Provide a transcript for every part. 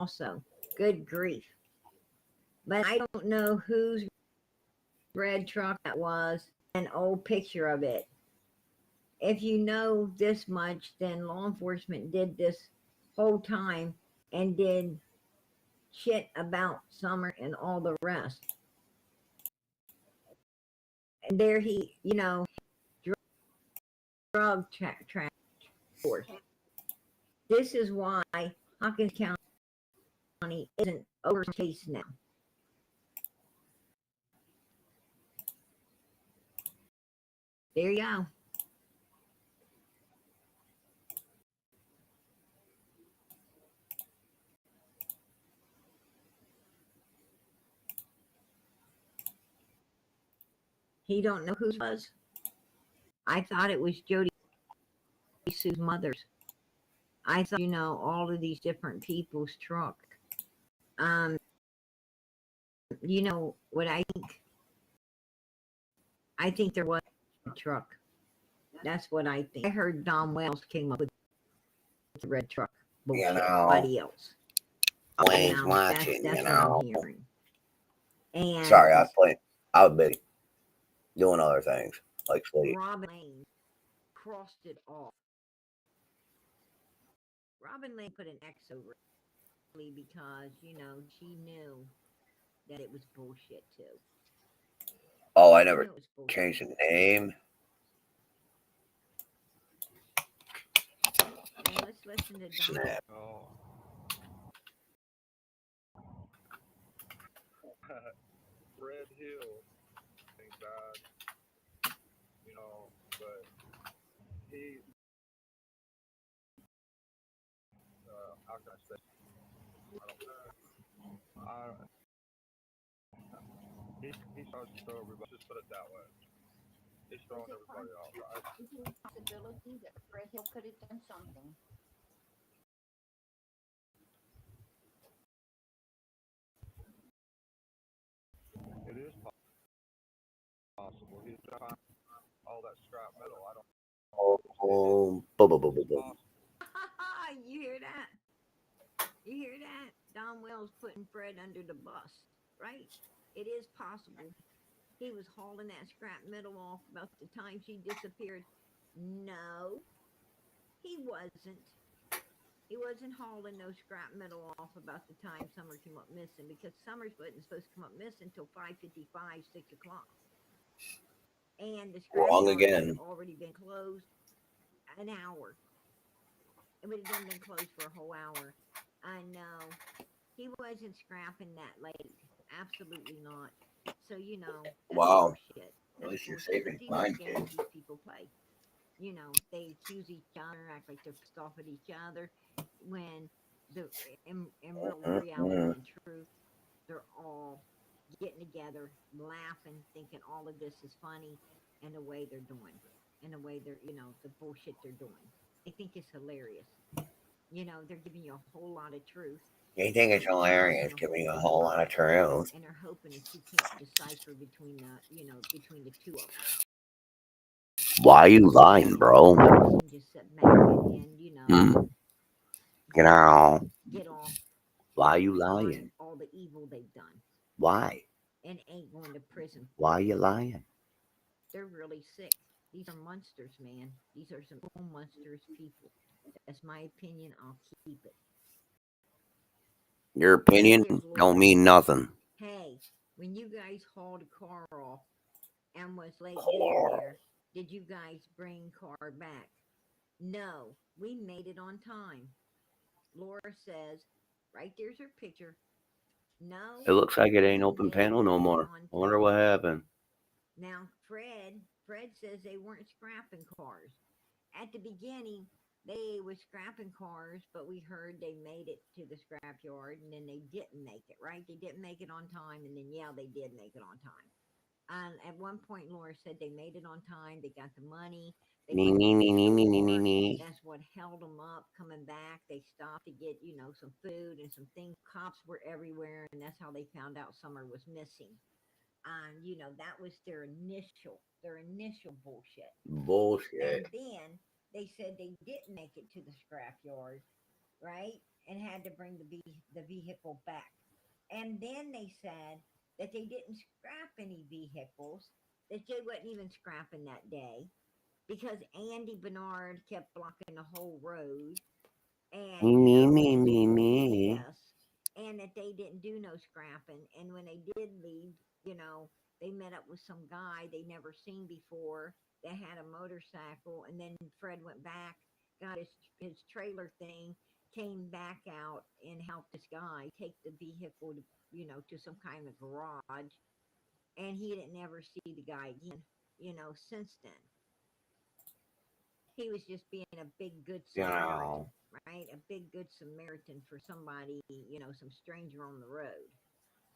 also. Good grief. But I don't know whose red truck that was. An old picture of it. If you know this much, then law enforcement did this whole time and did shit about Summer and all the rest. And there he, drug force. This is why Hawkins County isn't overcased now. There you go. He don't know whose was. I thought it was Jody Sue's mother's. I thought, all of these different people's truck. Um, you know what I think? I think there was a truck. That's what I think. I heard Don Wells came up with the red truck bullshit. Nobody else. Wayne's watching, that's what I'm hearing. And sorry, I was busy doing other things like sleep. Robin Lane crossed it off. Robin Lane put an X over it because, she knew that it was bullshit too. Oh, I never changed the name. And let's listen to Don. Snap. Oh. Red Hill, thank God, but he, how can I say? I don't, he starts to throw everybody. Just put it that way. He's throwing everybody off, right? Is there a possibility that Fred Hill could have done something? It is possible. He's trying all that scrap metal. I don't. You hear that? You hear that? Don Wells putting Fred under the bus, right? It is possible. He was hauling that scrap metal off about the time she disappeared. No, he wasn't. He wasn't hauling no scrap metal off about the time Summer came up missing because Summer's wasn't supposed to come up missing until 5:55, 6 o'clock. And the scrap yard had already been closed an hour. It would have been closed for a whole hour. I know. He wasn't scrapping that late. Absolutely not. So, that's wow. bullshit. At least you're saving mine, kid. These people play. They accuse each other, act like they're pissed off at each other, when in real reality and truth, they're all getting together, laughing, thinking all of this is funny, and the way they're doing, and the way they're, the bullshit they're doing. I think it's hilarious. They're giving you a whole lot of truth. You think it's hilarious, giving you a whole lot of truth. And they're hoping that you can't decipher between the two of them. Why you lying, bro? Just sit back and get off. Why you lying? lying? All the evil they've done. Why? And ain't going to prison. Why you lying? They're really sick. These are monsters, man. These are some monsters people. That's my opinion. I'll keep it. Your opinion don't mean nothing. Hey, when you guys hauled a car off and was late getting there, did you guys bring car back? No, we made it on time. Laura says, right there's her picture. No. It looks like it ain't open panel no more. I wonder what happened. Now, Fred says they weren't scrapping cars. At the beginning, they were scrapping cars, but we heard they made it to the scrap yard, and then they didn't make it, right? They didn't make it on time, and then, they did make it on time. And at one point, Laura said they made it on time. They got the money. That's what held them up coming back. They stopped to get, some food and some things. Cops were everywhere, and that's how they found out Summer was missing. That was their initial bullshit. Bullshit. And then they said they didn't make it to the scrap yard, right? and had to bring the vehicle back. And then they said that they didn't scrap any vehicles, that they wasn't even scrapping that day because Andy Bernard kept blocking the whole road. And, you know, Me. yes, and that they didn't do no scrapping. And when they did leave, you know, they met up with some guy they never seen before that had a motorcycle. And then Fred went back, got his trailer thing, came back out and helped this guy take the vehicle to, you know, to some kind of garage. And he didn't ever see the guy again, you know, since then. He was just being a big good Samaritan, Yeah. right? A big good Samaritan for somebody, you know, some stranger on the road.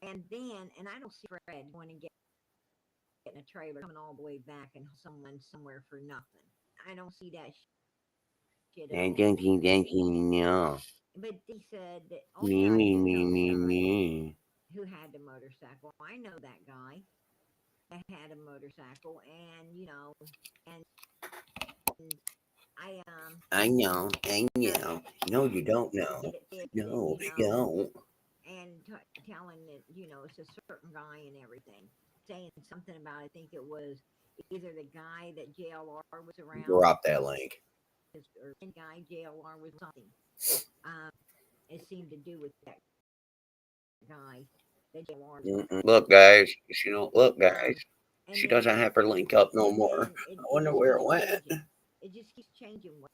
And then, and I don't see Fred going and getting a trailer, coming all the way back and someone somewhere for nothing. I don't see that shit at all. Thank you, no. But they said that, oh Me, yeah, I me, do me, know the me, guy me. who had the motorcycle. I know that guy that had a motorcycle, and you know, and I know, I heard know. No, you don't to know. get it fixed, and No, you you know, don't. and telling that you know it's a certain guy and everything, saying something about I think it was either the guy that JLR was around, Drop that link. or the guy JLR was something. Um, it seemed to do with that guy that JLR was Mm-mm. around. Look, guys. She don't look, guys. Um, and She then doesn't have her link up no and more. then I it wonder just where it keeps went. changing. It just keeps changing what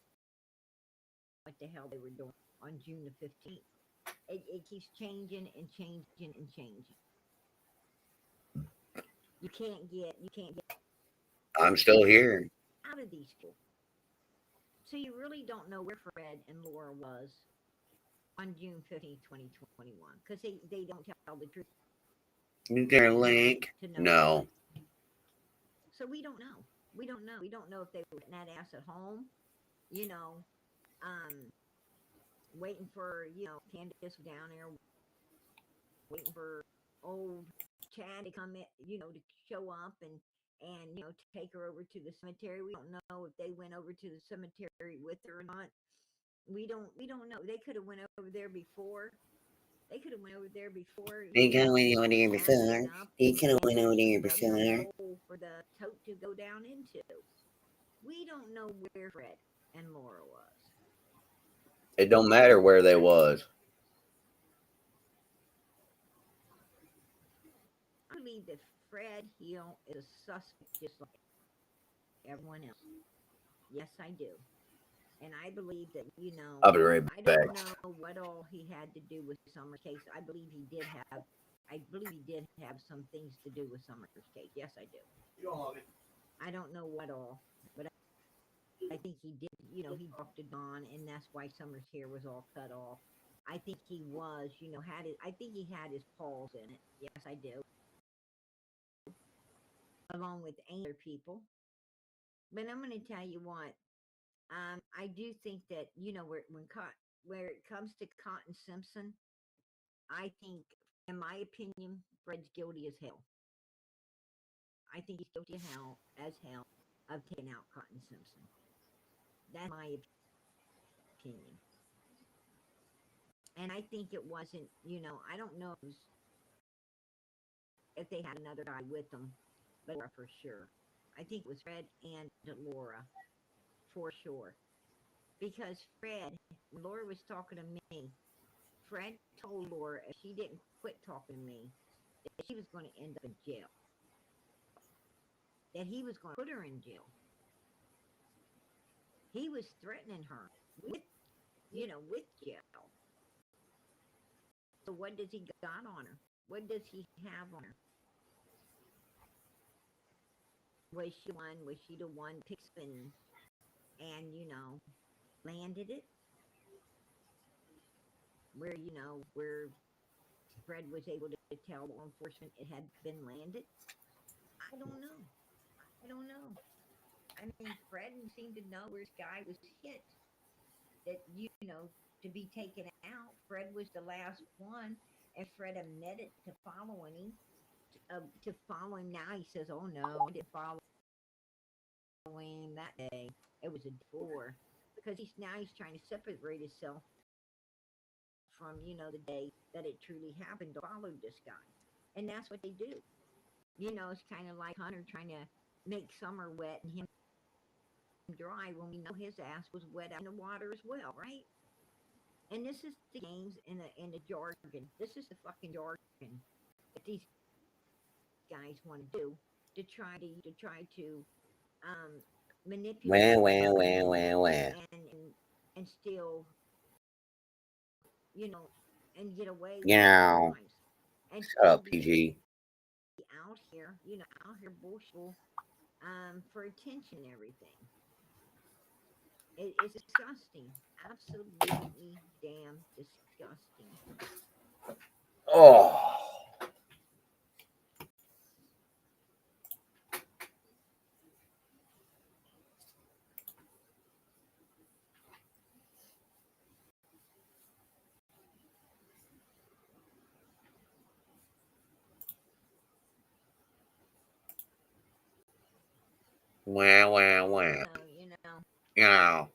the hell they were doing on June the 15th. It keeps changing and changing and changing. You can't get I'm still here. out of these people. So you really don't know where Fred and Laura was on June 15th, 2021, because they don't tell the truth Is there a link? to nobody. No. So we don't know. We don't know. We don't know if they were in that ass at home, you know, um, waiting for, you know, Candace down there, waiting for old Chad to come in, you know, to show up and you know, take her over to the cemetery. We don't know if they went over to the cemetery with her or not. We don't know. They could have went over there before. They could have went over there before, They you could have know, went over there gassed it before. up They could have went over and there dug the before. hole for the tote to go down into. We don't know where Fred and Laura was. It don't matter where they was. I believe that Fred Hill is a suspect just like everyone else. Yes, I do. And I believe that, you know, I'll be right I back. don't know what all he had to do with Summer's case. I believe he did have some things to do with Summer's case. Yes, I do. I don't know what all, but I think he did, you know, he talked to Don, and that's why Summer's hair was all cut off. I think he was, you know, I think he had his paws in it. Yes, I do. Along with other people. But I'm going to tell you what, I do think that, you know, where it comes to Cotton Simpson, I think, in my opinion, Fred's guilty as hell. I think he's guilty as hell of taking out Cotton Simpson. That's my opinion. And I think it wasn't, you know, I don't know if they had another guy with them, but Laura for sure. I think it was Fred and Laura for sure. Because Laura was talking to me, Fred told Laura if she didn't quit talking to me, that she was going to end up in jail. That he was going to put her in jail. He was threatening her with, you know, with jail. So what does he got on her? What does he have on her? Was she the one picked and you know landed it where you know where Fred was able to tell law enforcement it had been landed? I don't know. I don't know. I mean, Fred seemed to know where this guy was hit. That you know to be taken out. Fred was the last one, and Fred admitted to following him. To follow him now, he says, "Oh no, I didn't follow him that day. It was a before." Because he's trying to separate himself from, the day that it truly happened, followed this guy. And that's what they do. It's kind of like Hunter trying to make summer wet and him dry when we know his ass was wet out in the water as well, right? And this is the games and the jargon. This is the fucking jargon that these guys want to do to manipulate Wah, the wah, wah, community wah, wah. and still, you know, and get away with their Meow. crimes and Shut still up, be PG. out here bullshit for attention and everything. It's disgusting, absolutely damn disgusting. Oh. Wah, wah, wah. So Meow.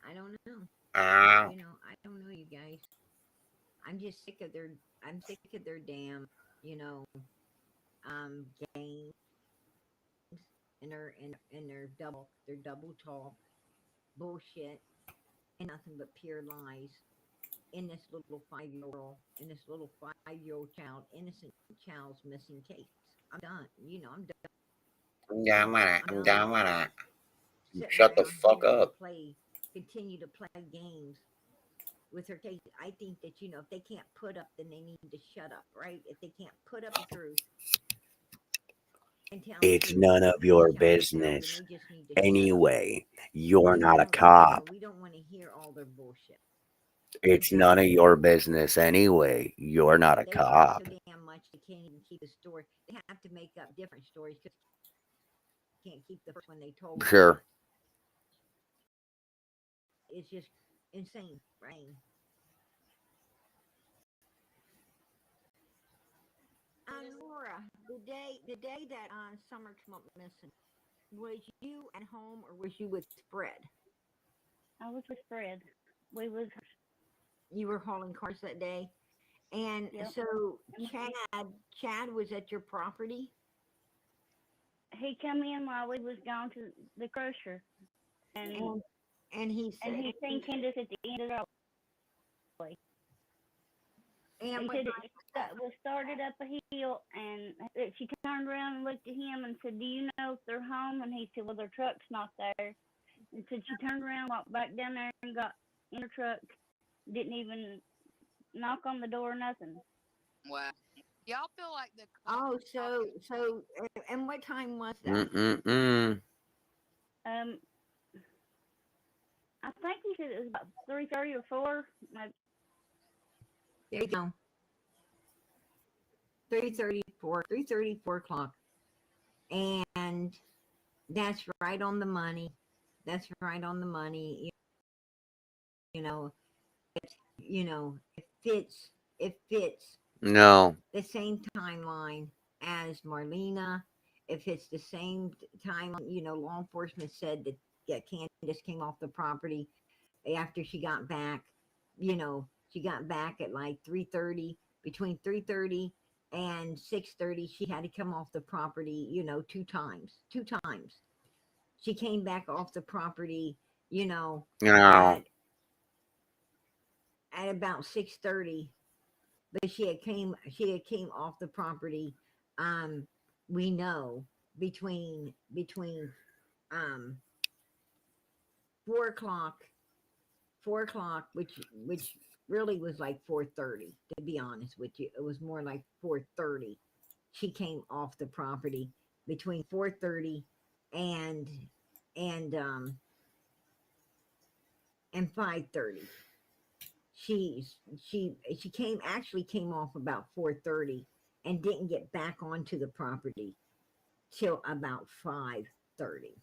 I don't know. Ow. I don't know, you guys. I'm just sick of their. I'm sick of their damn, you know, games and their double talk bullshit and nothing but pure lies in this little 5-year-old girl, in this little 5-year-old child, innocent child's missing case. I'm done. I'm done. I'm done with it. I'm I'm done done with it. sitting Shut the around fuck here and up. continue to play games with her case. I think that if they can't put up, then they need to shut up, right? If they can't put up the truth and tell the It's truth none and of stand your tell the tale, then business. they just need to shut up. Anyway, you're We not a don't, cop. we don't want to hear all their bullshit. We're It's done none of with it. your business anyway. You're not a They lie so cop. damn much they can't even keep a story. They have to make up different stories because they can't keep the first one they told. Sure. It's just insane, right? Laura, the day that Summer came up missing, was you at home or was you with Fred? I was with Fred. We was You were hauling cars that day, and yep. so And Chad was at your property, he come in while we was going to the grocer, and and he and said, he seen Candace at the end of the road. and He what said it was started up a hill, and she turned around and looked at him and said, "Do you know if they're home?" And he said, "Well, their truck's not there." And said she turned around, walked back down there, and got in her truck. Didn't even knock on the door, nothing. Wow. Y'all feel like the Oh, y'all and what time was that? Mm-mm-mm. Um, I think he said it was about 3:30 or 4. Like, There you go. 3:34 o'clock, and that's right on the money. That's right on the money. You know, it fits. It fits No. the same timeline as Marlena. If it's the same time, law enforcement said that Candace came off the property after she got back. She got back at like 3:30. Between 3:30 and 6:30, she had to come off the property. Two times. Two times. She came back off the property. No. At about 6:30, but she had came off the property. um we know between um 4 o'clock 4 o'clock, which really was like 4:30, to be honest with you. It was more like 4:30. She came off the property between 4:30 and and um and 5:30. She came off about 4:30 and didn't get back onto the property till about 5:30.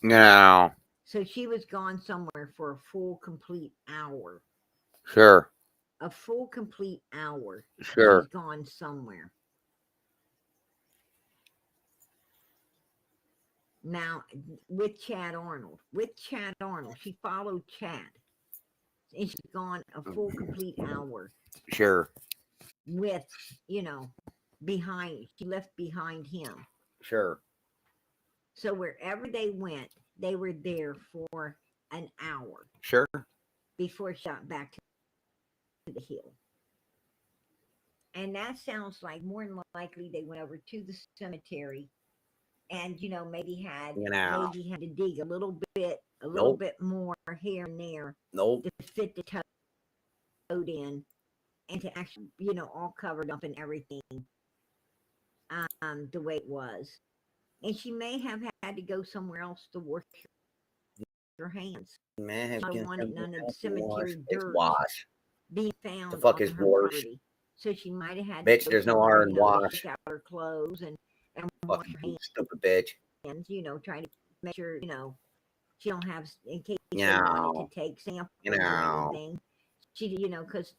No. So she was gone somewhere for a full complete hour. Sure. A full complete hour. She's Sure. gone somewhere. Now with Chad Arnold. She followed Chad. and she's gone a full complete hour Sure. with, you know, behind, she left behind him. Sure. So wherever they went, they were there for an hour Sure. before she got back to the hill. And that sounds like more than likely they went over to the cemetery and, you know, maybe had to dig a little bit more here and there Nope. to fit the toad in and to actually, you know, all covered up and everything the way it was. And she may have had to go somewhere else to wash her hands. Man, I wanted none of the cemetery It's dirt wash. being found The fuck on is her worse? property. So she might have had Bitch, to go there's no somewhere, R in you know, to wash. take out her clothes and wash Fucking her stupid bitch. hands, you know, trying to make sure, you know, she don't have, in case You they wanted know. to take samples You and know. everything. She, you know, because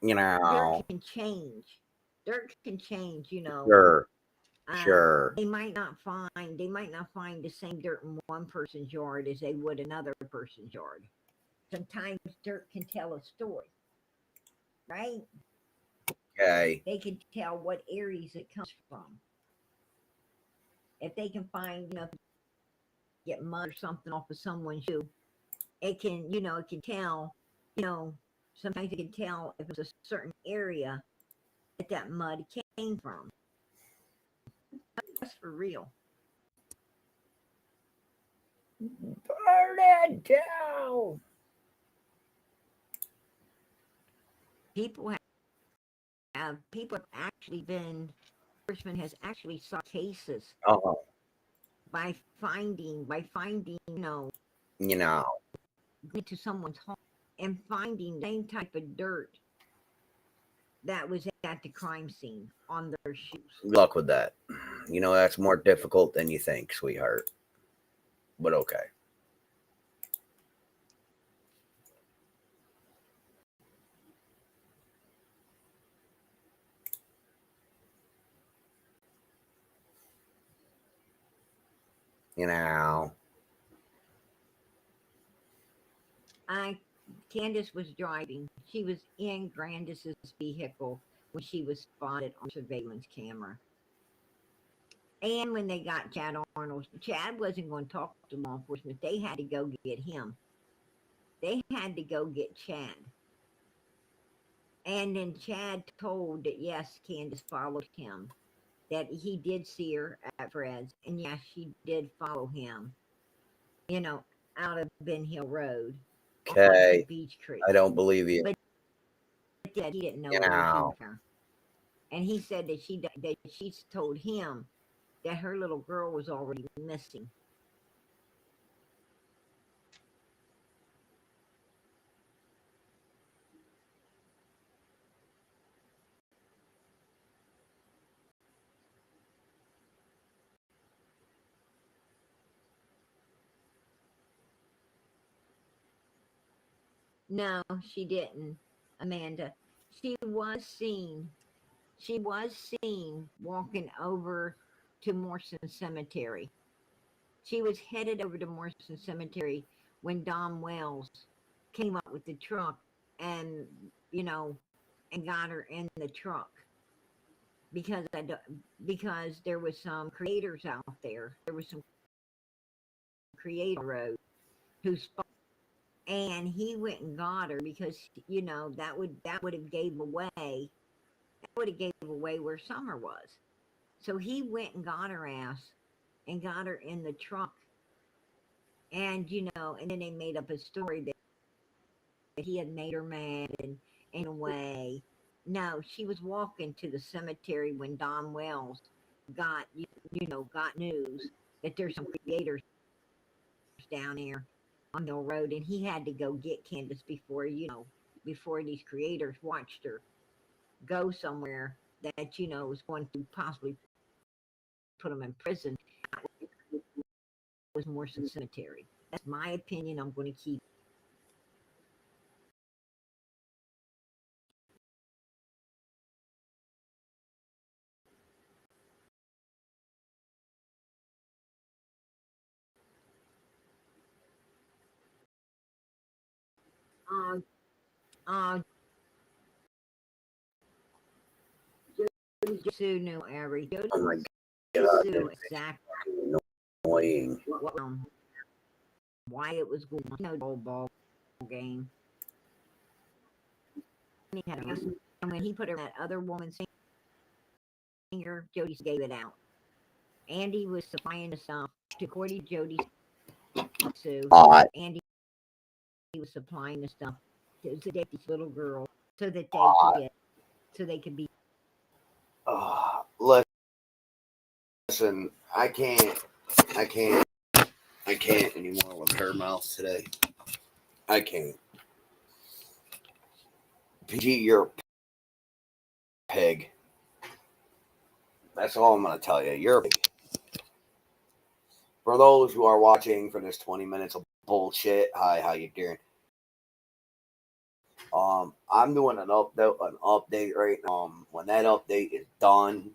You know. dirt can change. Dirt can change, you know. Sure. Sure. They might not find the same dirt in one person's yard as they would another person's yard. Sometimes dirt can tell a story, right? Okay. They can tell what areas it comes from. If they can find, you know, get mud or something off of someone's shoe, it can, you know, it can tell, you know, sometimes it can tell if it's a certain area that mud came from. That's for real. Burn it down. People have actually been, enforcement has actually solved cases by finding, You know. into someone's home and finding the same type of dirt that was at the crime scene on their shoes. Good luck with that. You know, that's more difficult than you think, sweetheart. But okay. You know. Candace was driving. She was in Grandis's vehicle when she was spotted on surveillance camera. And when they got Chad Arnold, Chad wasn't going to talk to law enforcement. They had to go get him. They had to go get Chad. And then Chad told that, yes, Candace followed him, that he did see her at Fred's. And yes, she did follow him, you know, out of Ben Hill Road. Okay. Beach Creek. I don't believe you. But that he didn't know You where she know. was from. And he said that she told him that her little girl was already missing. No, she didn't, Amanda. She was seen. She was seen walking over to Morrison Cemetery. She was headed over to Morrison Cemetery when Don Wells came up with the truck and, you know, and got her in the truck. Because there was some creators out there. There was some creator road who spoke, and he went and got her because, you know, that would have gave away where Summer was. So he went and got her ass and got her in the truck. And, you know, and then they made up a story that he had made her mad and in a way. No, she was walking to the cemetery when Don Wells got news that there's some creators down there on the road, and he had to go get Candace before these creators watched her go somewhere that, you know, was going to possibly put them in prison. It was Morrison Cemetery. That's my opinion. I'm going to keep. Uh, uh, Sue knew everything. Oh my Jody god, knew that's exactly annoying. why it was going. No ball game. He had a and when he put her in that other woman's finger, Jody gave it out. Andy was supplying the stuff. According to Jody Sue, Hot. Andy was supplying the stuff to these little girls so that they could be. Listen, I can't anymore with her mouth today. I can't. PG, you're a pig. That's all I'm gonna tell you. You're a pig. For those who are watching for this 20 minutes of bullshit, hi, how you doing? I'm doing an update right now. When that update is done,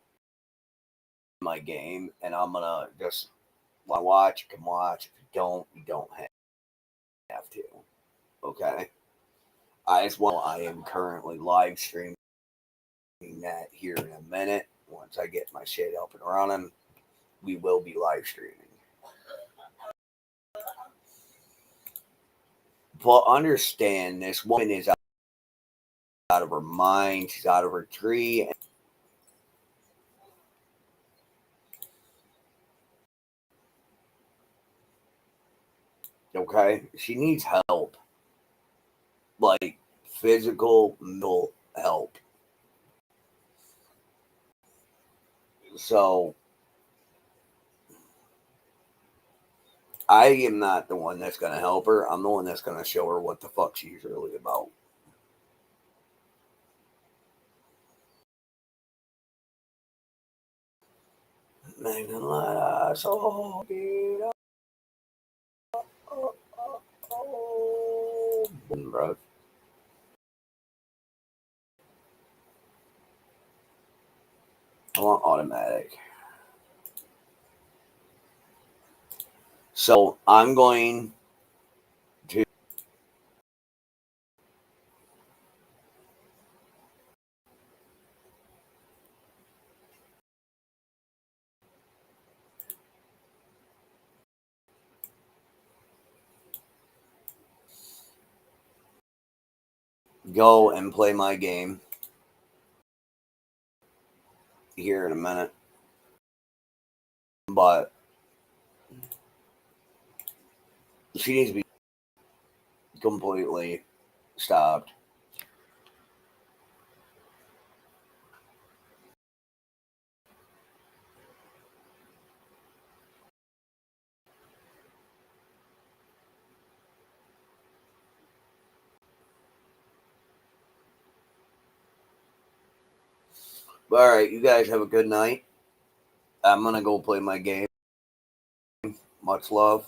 my game, and I'm gonna just watch. You can watch. If you don't have to. Okay. I am currently live streaming that here in a minute. Once I get my shit up and running, we will be live streaming. But understand, this woman is out of her mind. She's out of her tree. Okay? She needs help. Like physical, mental help. So I am not the one that's going to help her. I'm the one that's going to show her what the fuck she's really about. Make them let us all get up. Bro. I want automatic. So I'm going to go and play my game here in a minute. But she needs to be completely stopped. But all right, you guys have a good night. I'm going to go play my game. Much love.